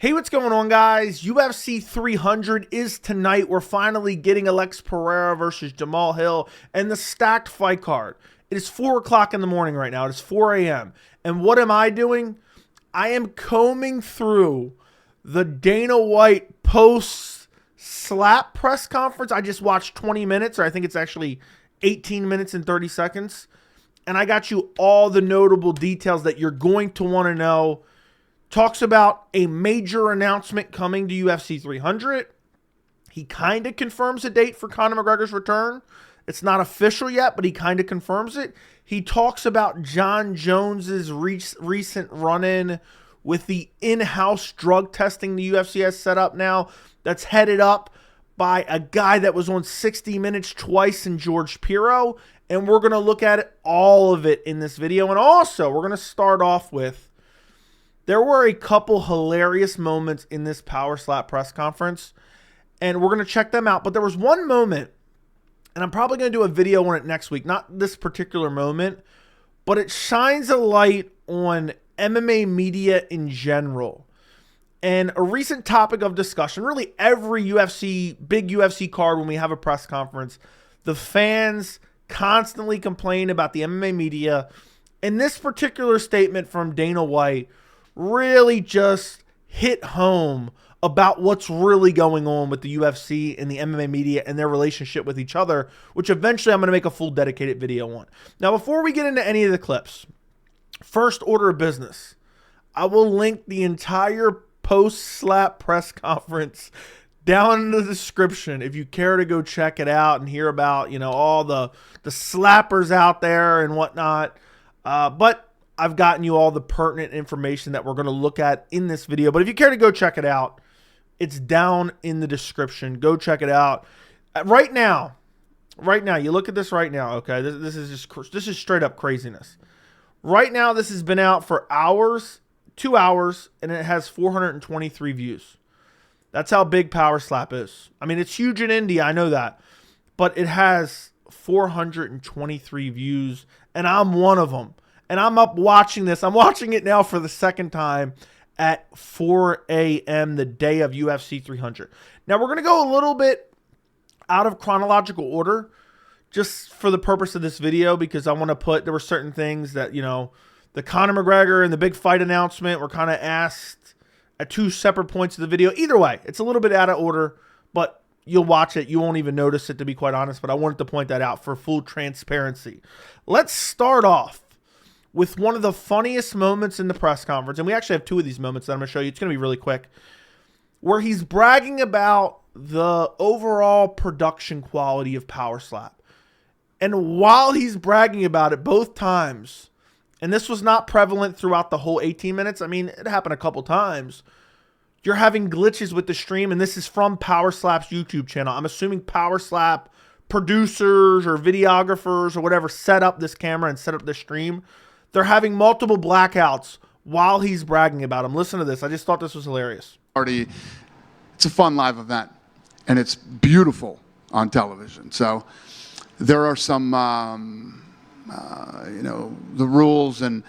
Hey, what's going on, guys? UFC 300 is tonight. We're finally getting Alex Pereira versus Jamal Hill and the stacked fight card. It is 4 o'clock in the morning right now. It is 4 a.m. And what am I doing? I am combing through the Dana White post-slap press conference. I just watched 20 minutes, or I think it's actually 18 minutes and 30 seconds. And I got you all the notable details that you're going to want to know. Talks about a major announcement coming to UFC 300. He kind of confirms a date for Conor McGregor's return. It's not official yet, but he kind of confirms it. He talks about Jon Jones's recent run-in with the in-house drug testing the UFC has set up now. That's headed up by a guy that was on 60 Minutes twice in George Piro. And we're going to look at it, all of it in this video. And also, we're going to start off with, there were a couple hilarious moments in this Power Slap press conference, and we're going to check them out. But there was one moment, and I'm probably going to do a video on it next week. Not this particular moment, but it shines a light on MMA media in general. And a recent topic of discussion, really every big UFC card when we have a press conference, the fans constantly complain about the MMA media. And this particular statement from Dana White really just hit home about what's really going on with the UFC and the MMA media and their relationship with each other, which eventually I'm going to make a full dedicated video on. Now, before we get into any of the clips, first order of business, I will link the entire post-slap press conference down in the description if you care to go check it out and hear about, all the slappers out there and whatnot. But I've gotten you all the pertinent information that we're going to look at in this video. But if you care to go check it out, it's down in the description. Go check it out. Right now, you look at this right now, okay? This is straight up craziness. Right now, this has been out for hours, 2 hours, and it has 423 views. That's how big Power Slap is. I mean, it's huge in India, I know that. But it has 423 views, and I'm one of them. And I'm up watching this. I'm watching it now for the second time at 4 a.m. the day of UFC 300. Now, we're going to go a little bit out of chronological order just for the purpose of this video, because I want to there were certain things that, the Conor McGregor and the big fight announcement were kind of asked at two separate points of the video. Either way, it's a little bit out of order, but you'll watch it. You won't even notice it, to be quite honest, but I wanted to point that out for full transparency. Let's start off with one of the funniest moments in the press conference, and we actually have two of these moments that I'm going to show you. It's going to be really quick, where he's bragging about the overall production quality of Power Slap. And while he's bragging about it both times, and this was not prevalent throughout the whole 18 minutes, I mean, it happened a couple times, you're having glitches with the stream, and this is from Power Slap's YouTube channel. I'm assuming Power Slap producers or videographers or whatever set up this camera and set up the stream. They're having multiple blackouts while he's bragging about them. Listen to this. I just thought this was hilarious. It's a fun live event, and it's beautiful on television. So there are some, the rules and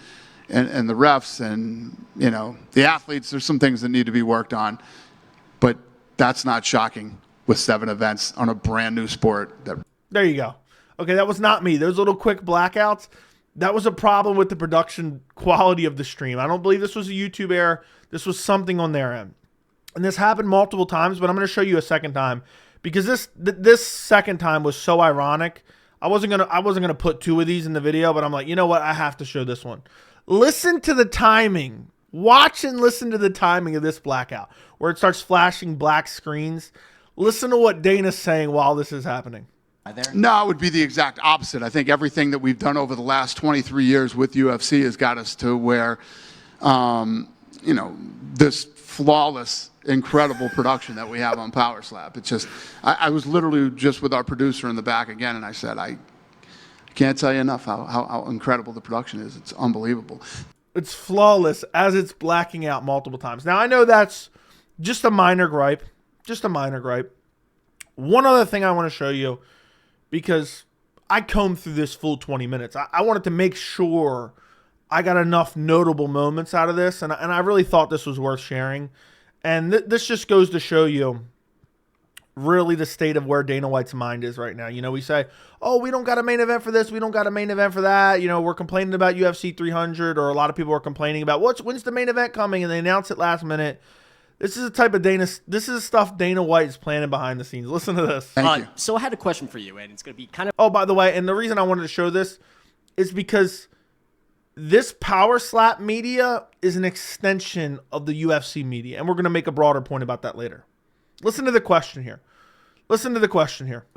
the refs and, the athletes. There's some things that need to be worked on. But that's not shocking with 7 events on a brand new sport. There you go. Okay, that was not me. Those little quick blackouts. That was a problem with the production quality of the stream. I don't believe this was a YouTube error. This was something on their end. And this happened multiple times, but I'm going to show you a second time because this second time was so ironic. I wasn't gonna put 2 of these in the video, but I'm like, you know what? I have to show this one. Listen to the timing. Watch and listen to the timing of this blackout where it starts flashing black screens. Listen to what Dana's saying while this is happening. No, it would be the exact opposite. I think everything that we've done over the last 23 years with UFC has got us to where, this flawless, incredible production that we have on Power Slap. It's just, I was literally just with our producer in the back again, and I said, I can't tell you enough how incredible the production is. It's unbelievable. It's flawless as it's blacking out multiple times. Now, I know that's just a minor gripe. Just a minor gripe. One other thing I want to show you, because I combed through this full 20 minutes. I wanted to make sure I got enough notable moments out of this, and I really thought this was worth sharing. And this just goes to show you really the state of where Dana White's mind is right now. You know, we say, oh, we don't got a main event for this. We don't got a main event for that. You know, we're complaining about UFC 300, or a lot of people are complaining about when's the main event coming, and they announce it last minute. This is the type of this is stuff Dana White is planning behind the scenes. Listen to this. Thank you. So I had a question for you, and it's going to be kind of... Oh, by the way, and the reason I wanted to show this is because this power slap media is an extension of the UFC media, and we're going to make a broader point about that later. Listen to the question here. A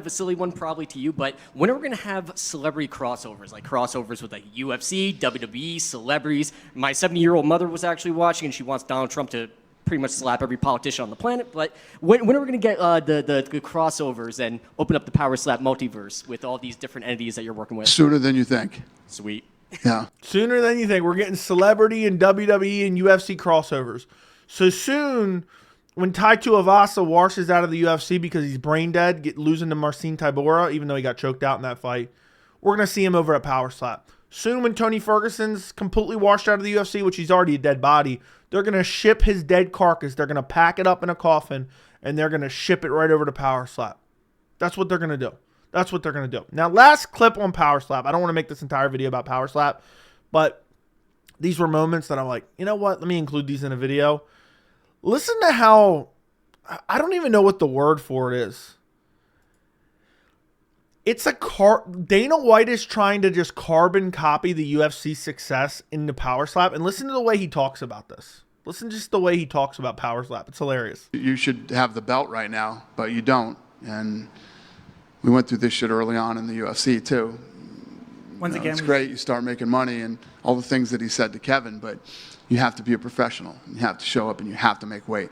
silly one probably to you, but when are we going to have celebrity crossovers, like crossovers with like UFC, WWE, celebrities? My 70-year-old mother was actually watching, and she wants Donald Trump to pretty much slap every politician on the planet. But when are we going to get the crossovers and open up the power slap multiverse with all these different entities that you're working with? Sooner than you think. Sweet. Yeah. Sooner than you think. We're getting celebrity and WWE and UFC crossovers. So soon, when Tai Tuivasa washes out of the UFC because he's brain dead, losing to Marcin Tybura, even though he got choked out in that fight, we're going to see him over at Power Slap. Soon, when Tony Ferguson's completely washed out of the UFC, which he's already a dead body, they're going to ship his dead carcass. They're going to pack it up in a coffin, and they're going to ship it right over to Power Slap. That's what they're going to do. That's what they're going to do. Now, last clip on Power Slap. I don't want to make this entire video about Power Slap, but these were moments that I'm like, you know what? Let me include these in a video. Listen to how, I don't even know what the word for it is. It's Dana White is trying to just carbon copy the UFC success into Power Slap, and listen to the way he talks about this. Listen just the way he talks about Power Slap. It's hilarious. You should have the belt right now, but you don't. And we went through this shit early on in the UFC too. Once again, it's great. You start making money and all the things that he said to Kevin, but you have to be a professional. You have to show up and you have to make weight.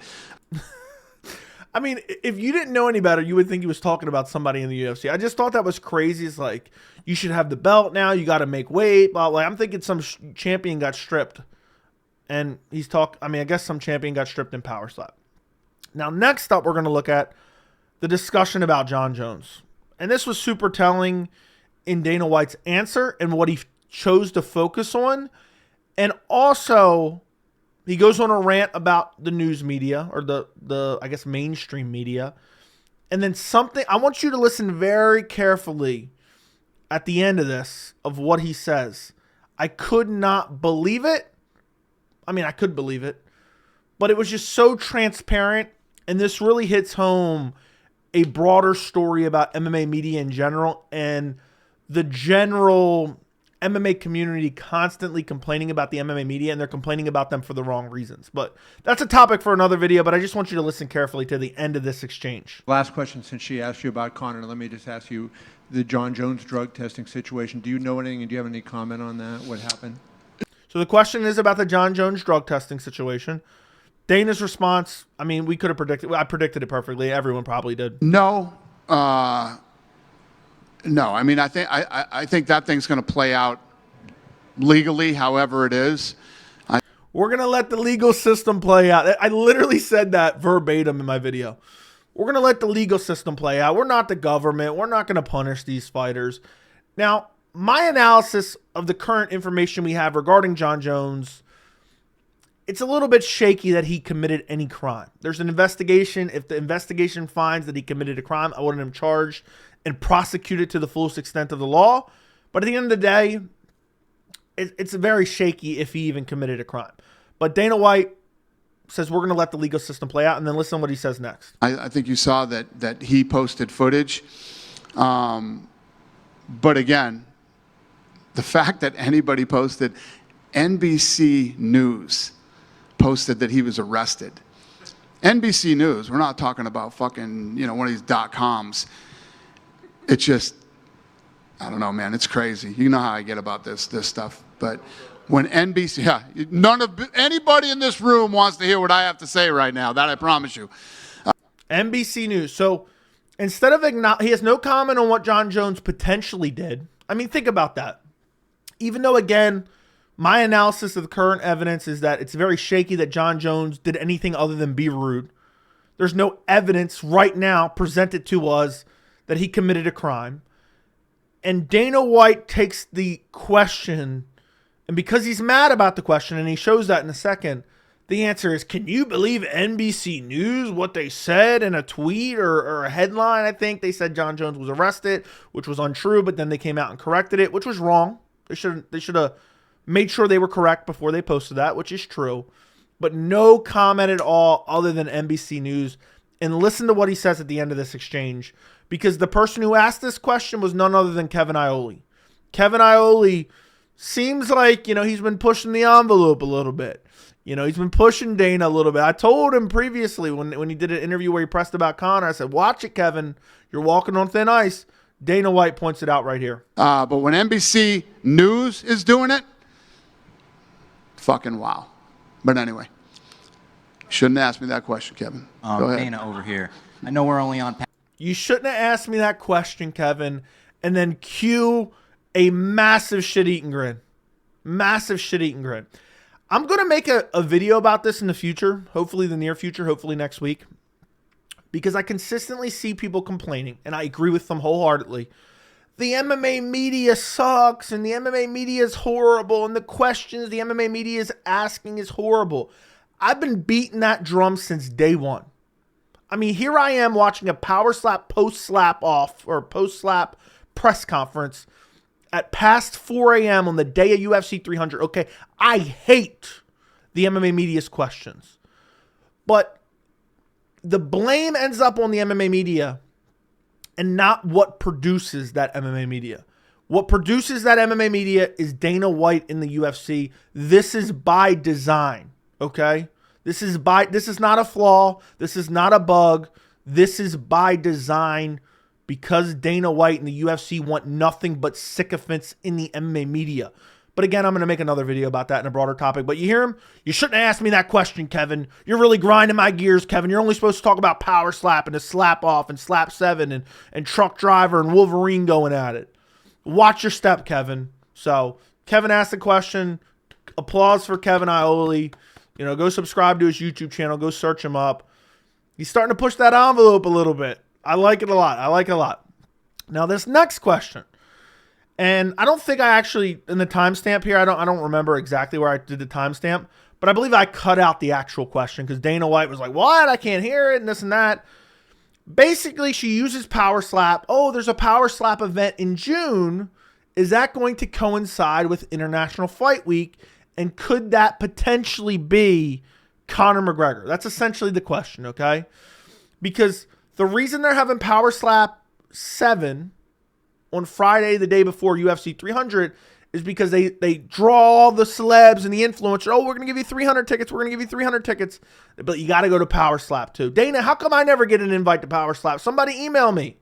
I mean, if you didn't know any better, you would think he was talking about somebody in the UFC. I just thought that was crazy. It's like, you should have the belt now. You got to make weight. But like, I'm thinking some champion got stripped. And I guess some champion got stripped in Power Slap. Now, next up, we're going to look at the discussion about Jon Jones. And this was super telling in Dana White's answer and what he chose to focus on. And also, he goes on a rant about the news media, or the I guess mainstream media. And then I want you to listen very carefully at the end of this of what he says. I could not believe it. I mean, I could believe it, but it was just so transparent. And this really hits home a broader story about MMA media in general, and the general MMA community constantly complaining about the MMA media, and they're complaining about them for the wrong reasons. But that's a topic for another video, but I just want you to listen carefully to the end of this exchange. last question, since she asked you about Conor, let me just ask you the Jon Jones drug testing situation. Do you know anything, and do you have any comment on that? What happened? So the question is about the Jon Jones drug testing situation. Dana's response, I mean, we could have predicted. I predicted it perfectly. Everyone probably did. No. No. I mean, I think that thing's going to play out legally, however it is. We're going to let the legal system play out. I literally said that verbatim in my video. We're going to let the legal system play out. We're not the government. We're not going to punish these fighters. Now, my analysis of the current information we have regarding Jon Jones, it's a little bit shaky that he committed any crime. There's an investigation. If the investigation finds that he committed a crime, I want him charged and prosecuted to the fullest extent of the law. But at the end of the day, it's very shaky if he even committed a crime. But Dana White says we're going to let the legal system play out, and then listen to what he says next. I think you saw that he posted footage. But again, the fact that anybody posted, NBC News posted that he was arrested. NBC News, we're not talking about fucking, one of these .coms. It's just, I don't know, man, it's crazy. You know how I get about this stuff. But when NBC, anybody in this room wants to hear what I have to say right now, that I promise you. NBC News. So instead of he has no comment on what Jon Jones potentially did. I mean, think about that. Even though, again, my analysis of the current evidence is that it's very shaky that Jon Jones did anything other than be rude. There's no evidence right now presented to us that he committed a crime. And Dana White takes the question, and because he's mad about the question, and he shows that in a second, The answer is, can you believe NBC News, what they said in a tweet or a headline? I think they said Jon Jones was arrested, which was untrue, but then they came out and corrected it, which was wrong. They should have made sure they were correct before they posted that, which is true. But no comment at all other than NBC News. And listen to what he says at the end of this exchange, because the person who asked this question was none other than Kevin Iole. Kevin Iole seems like, he's been pushing the envelope a little bit. He's been pushing Dana a little bit. I told him previously when he did an interview where he pressed about Conor, I said, watch it, Kevin. You're walking on thin ice. Dana White points it out right here. But when NBC News is doing it, fucking wow. But anyway, shouldn't ask me that question, Kevin. Go ahead. Dana over here. I know we're only on. You shouldn't have asked me that question, Kevin, and then cue a massive shit-eating grin. Massive shit-eating grin. I'm going to make a video about this in the future, hopefully the near future, hopefully next week, because I consistently see people complaining, and I agree with them wholeheartedly. The MMA media sucks, and the MMA media is horrible, and the questions the MMA media is asking is horrible. I've been beating that drum since day one. I mean, here I am watching a power slap post-slap off or post-slap press conference at past 4 a.m. on the day of UFC 300. Okay, I hate the MMA media's questions. But the blame ends up on the MMA media and not what produces that MMA media. What produces that MMA media is Dana White in the UFC. This is by design, okay? This is not a flaw. This is not a bug. This is by design, because Dana White and the UFC want nothing but sycophants in the MMA media. But again, I'm going to make another video about that in a broader topic. But you hear him? You shouldn't have asked me that question, Kevin. You're really grinding my gears, Kevin. You're only supposed to talk about power slap and a slap off and slap 7 and truck driver and Wolverine going at it. Watch your step, Kevin. So Kevin asked the question. Applause for Kevin Iole. Go subscribe to his YouTube channel. Go search him up. He's starting to push that envelope a little bit. I like it a lot. Now, this next question, and I don't think I actually, in the timestamp here, I don't remember exactly where I did the timestamp, but I believe I cut out the actual question because Dana White was like, what? I can't hear it and this and that. Basically, she uses power slap. Oh, there's a power slap event in June. Is that going to coincide with International Fight Week? And could that potentially be Conor McGregor? That's essentially the question, okay? Because the reason they're having Power Slap 7 on Friday, the day before UFC 300, is because they draw all the celebs and the influencers. Oh, we're going to give you 300 tickets. We're going to give you 300 tickets. But you got to go to Power Slap too. Dana, how come I never get an invite to Power Slap? Somebody email me.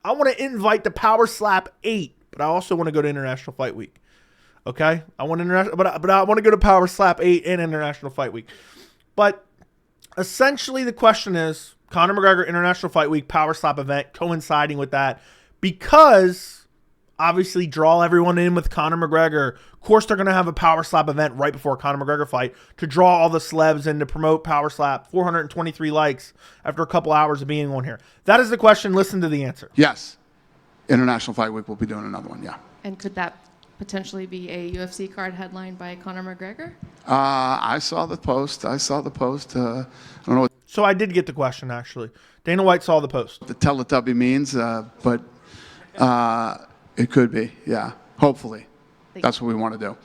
I want to invite to Power Slap 8, but I also want to go to International Fight Week. Okay? I want to go to Power Slap 8 and International Fight Week. But essentially the question is, Conor McGregor International Fight Week Power Slap event coinciding with that, because obviously draw everyone in with Conor McGregor. Of course, they're going to have a Power Slap event right before a Conor McGregor fight to draw all the celebs in to promote Power Slap. 423 likes after a couple hours of being on here. That is the question. Listen to the answer. Yes. International Fight Week will be doing another one, yeah. And could that potentially be a UFC card headlined by Conor McGregor? I saw the post. I don't know what So I did get the question, actually. Dana White saw the post. the Teletubby means, but it could be, yeah. Hopefully. That's what we want to do.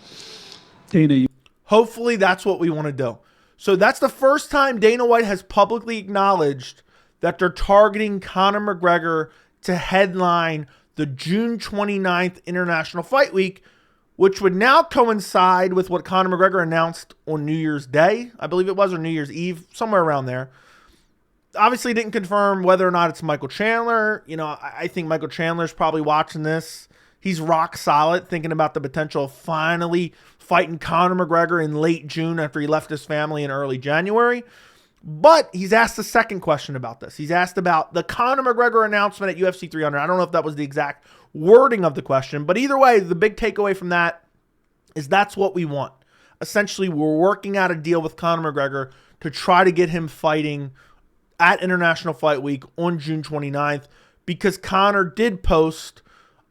Dana, Hopefully that's what we want to do. So that's the first time Dana White has publicly acknowledged that they're targeting Conor McGregor to headline the June 29th International Fight Week, which would now coincide with what Conor McGregor announced on New Year's Day, I believe it was, or New Year's Eve, somewhere around there. Obviously didn't confirm whether or not it's Michael Chandler. I think Michael Chandler's probably watching this. He's rock solid, thinking about the potential of finally fighting Conor McGregor in late June after he left his family in early January. But he's asked the second question about this. He's asked about the Conor McGregor announcement at UFC 300. I don't know if that was the exact wording of the question, but either way, the big takeaway from that is that's what we want. Essentially, we're working out a deal with Conor McGregor to try to get him fighting at International Fight Week on June 29th, because Conor did post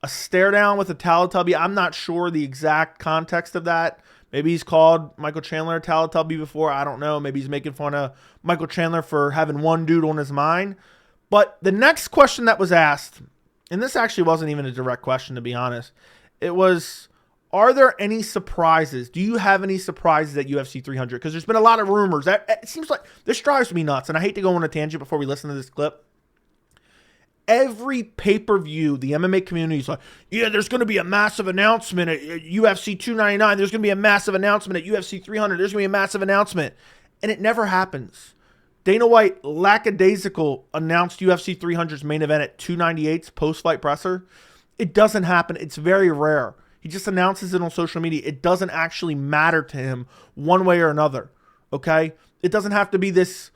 a stare down with a Teletubby. I'm not sure the exact context of that. Maybe he's called Michael Chandler a Teletubby before. I don't know. Maybe he's making fun of Michael Chandler for having one dude on his mind. But the next question that was asked, and this actually wasn't even a direct question, to be honest. It was, are there any surprises? Do you have any surprises at UFC 300? Because there's been a lot of rumors. It seems like this drives me nuts, and I hate to go on a tangent before we listen to this clip. Every pay-per-view, the MMA community is like, yeah, there's going to be a massive announcement at UFC 299. There's going to be a massive announcement at UFC 300. There's going to be a massive announcement. And it never happens. Dana White, lackadaisical, announced UFC 300's main event at 298's post-fight presser. It doesn't happen. It's very rare. He just announces it on social media. It doesn't actually matter to him one way or another, okay? It doesn't have to be this,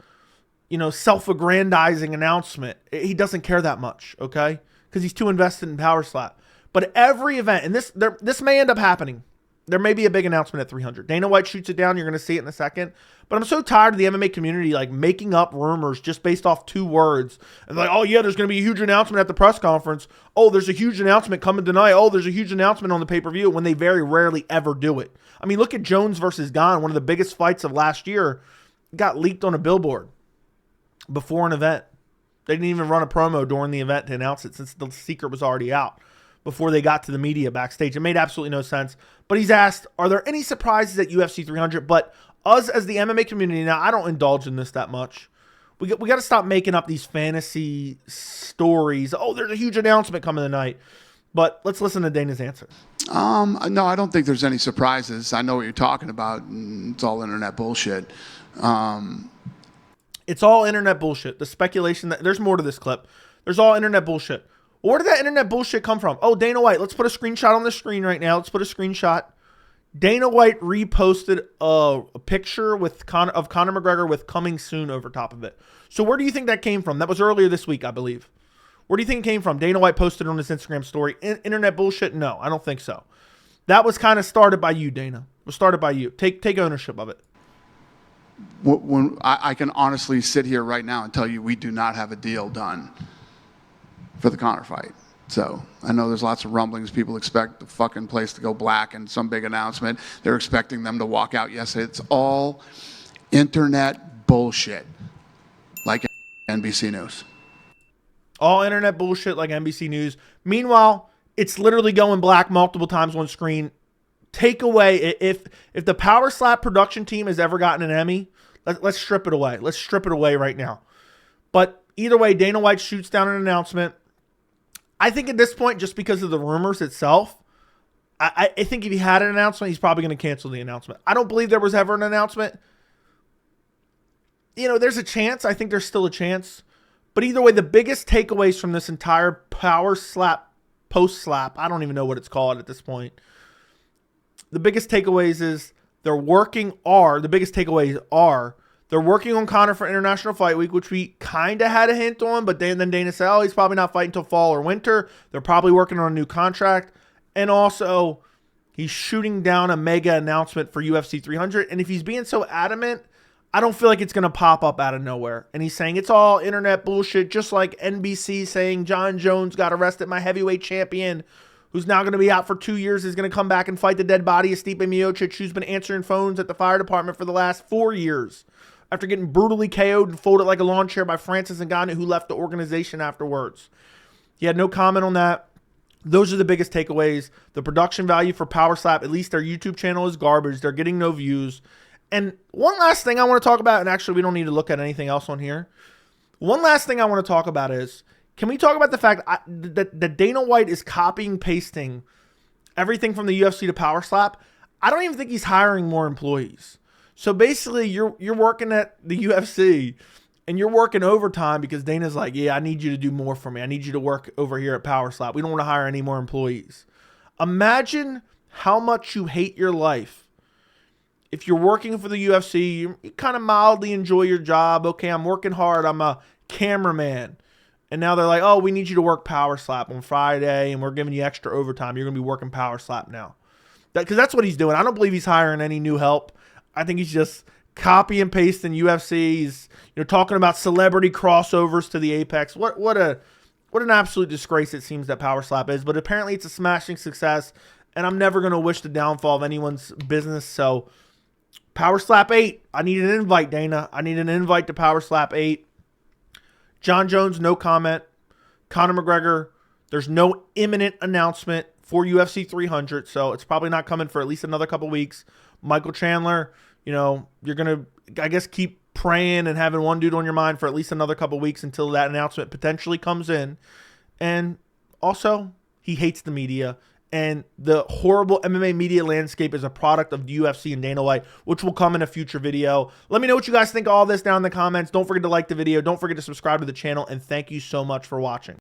self-aggrandizing announcement. He doesn't care that much, okay? Because he's too invested in Power Slap. But every event, and this may end up happening. There may be a big announcement at 300. Dana White shoots it down. You're going to see it in a second. But I'm so tired of the MMA community making up rumors just based off 2 words. And oh yeah, there's going to be a huge announcement at the press conference. Oh, there's a huge announcement coming tonight. Oh, there's a huge announcement on the pay-per-view, when they very rarely ever do it. I mean, look at Jones versus Gane, one of the biggest fights of last year. Got leaked on a billboard before an event. They didn't even run a promo during the event to announce it, since the secret was already out before they got to the media backstage. It made absolutely no sense. But he's asked, are there any surprises at UFC 300? But us as the MMA community, now I don't indulge in this that much. We got to stop making up these fantasy stories. Oh, there's a huge announcement coming tonight. But let's listen to Dana's answer. No, I don't think there's any surprises. I know what you're talking about. And it's all internet bullshit. It's all internet bullshit. The speculation that there's more to this clip. There's all internet bullshit. Where did that internet bullshit come from? Oh, Dana White. Let's put a screenshot on the screen right now. Let's put a screenshot. Dana White reposted a picture of Conor McGregor with "coming soon" over top of it. So where do you think that came from? That was earlier this week, I believe. Where do you think it came from? Dana White posted on his Instagram story. Internet bullshit? No, I don't think so. That was kind of started by you, Dana. It was started by you. Take ownership of it. When I can honestly sit here right now and tell you we do not have a deal done for the Conor fight. So I know there's lots of rumblings. People expect the fucking place to go black and some big announcement. They're expecting them to walk out. Yes, it's all internet bullshit, like NBC News. All internet bullshit like NBC News. Meanwhile, it's literally going black multiple times on screen. Take away, if the Power Slap production team has ever gotten an Emmy, let's strip it away. Let's strip it away right now. But either way, Dana White shoots down an announcement. I think at this point, just because of the rumors itself, I think if he had an announcement, he's probably going to cancel the announcement. I don't believe there was ever an announcement. There's a chance. I think there's still a chance. But either way, the biggest takeaways from this entire Power Slap, post-slap, I don't even know what it's called at this point. The biggest takeaways is they're working on Conor for International Fight Week, which we kind of had a hint on, but then Dana said, oh, he's probably not fighting until fall or winter. They're probably working on a new contract. And also, he's shooting down a mega announcement for UFC 300. And if he's being so adamant, I don't feel like it's going to pop up out of nowhere. And he's saying it's all internet bullshit, just like NBC saying Jon Jones got arrested, my heavyweight champion, who's now going to be out for 2 years, is going to come back and fight the dead body of Stipe Miocic, who's been answering phones at the fire department for the last 4 years after getting brutally KO'd and folded like a lawn chair by Francis Ngannou, who left the organization afterwards. He had no comment on that. Those are the biggest takeaways. The production value for Power Slap, at least their YouTube channel, is garbage. They're getting no views. And one last thing I want to talk about, and actually we don't need to look at anything else on here. One last thing I want to talk about is, can we talk about the fact that Dana White is copying, pasting everything from the UFC to Power Slap? I don't even think he's hiring more employees. So basically, you're working at the UFC, and you're working overtime because Dana's like, yeah, I need you to do more for me. I need you to work over here at Power Slap. We don't want to hire any more employees. Imagine how much you hate your life if you're working for the UFC. You kind of mildly enjoy your job. Okay, I'm working hard. I'm a cameraman. And now they're like, oh, we need you to work Power Slap on Friday, and we're giving you extra overtime. You're going to be working Power Slap now. Because that's what he's doing. I don't believe he's hiring any new help. I think he's just copy and pasting UFC. He's talking about celebrity crossovers to the Apex. What an absolute disgrace it seems that Power Slap is. But apparently it's a smashing success. and I'm never going to wish the downfall of anyone's business. So Power Slap 8, I need an invite, Dana. I need an invite to Power Slap 8. Jon Jones, no comment. Conor McGregor, there's no imminent announcement for UFC 300, so it's probably not coming for at least another couple weeks. Michael Chandler, you know, you're going to, I guess, keep praying and having one dude on your mind for at least another couple weeks until that announcement potentially comes in. And also, he hates the media. And the horrible MMA media landscape is a product of the UFC and Dana White, which will come in a future video. Let me know what you guys think of all this down in the comments. Don't forget to like the video. Don't forget to subscribe to the channel. And thank you so much for watching.